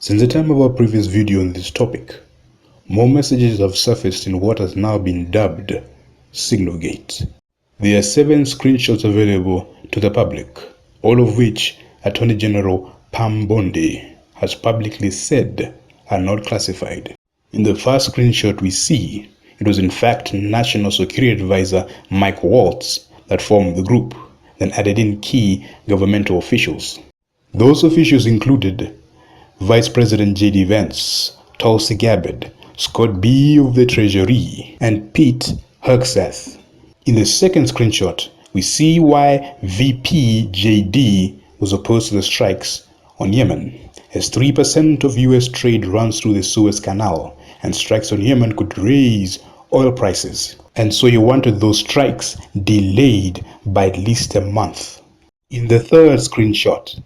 Since the time of our previous video on this topic, more messages have surfaced in what has now been dubbed Signalgate. There are 7 screenshots available to the public, all of which Attorney General Pam Bondi has publicly said are not classified. In the first screenshot we see, it was in fact National Security Advisor Mike Waltz that formed the group, then added in key governmental officials. Those officials included Vice President J.D. Vance, Tulsi Gabbard, Scott B. of the Treasury, and Pete Hegseth. In the second screenshot, we see why VP J.D. was opposed to the strikes on Yemen, as 3% of U.S. trade runs through the Suez Canal, and strikes on Yemen could raise oil prices. And so he wanted those strikes delayed by at least a month. In the third screenshot,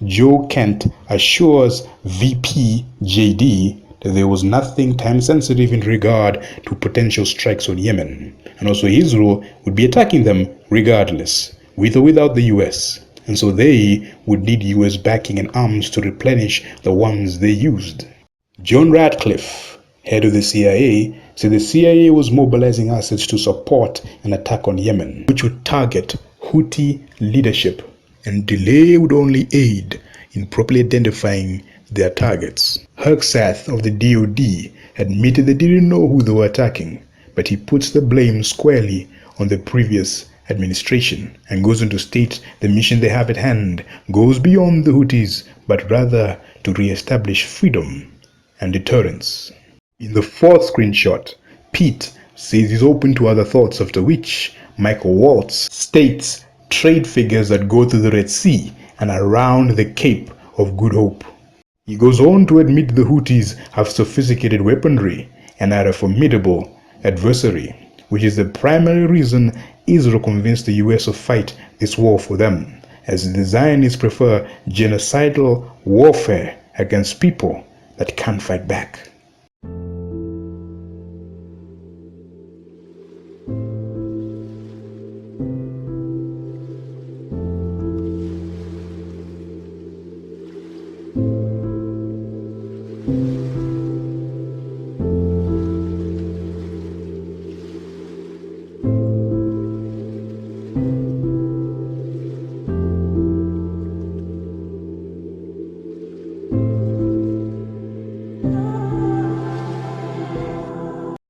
Joe Kent assures VP JD that there was nothing time sensitive in regard to potential strikes on Yemen, and also Israel would be attacking them regardless, with or without the US, and so they would need US backing and arms to replenish the ones they used. John Ratcliffe, head of the CIA, said the CIA was mobilizing assets to support an attack on Yemen, which would target Houthi leadership, and delay would only aid in properly identifying their targets. Hegseth of the DoD admitted they didn't know who they were attacking, but he puts the blame squarely on the previous administration and goes on to state the mission they have at hand goes beyond the Houthis, but rather to re-establish freedom and deterrence. In the fourth screenshot, Pete says he's open to other thoughts, after which Michael Waltz states trade figures that go through the Red Sea and around the Cape of Good Hope. He goes on to admit the Houthis have sophisticated weaponry and are a formidable adversary, which is the primary reason Israel convinced the US to fight this war for them, as the Zionists prefer genocidal warfare against people that can't fight back.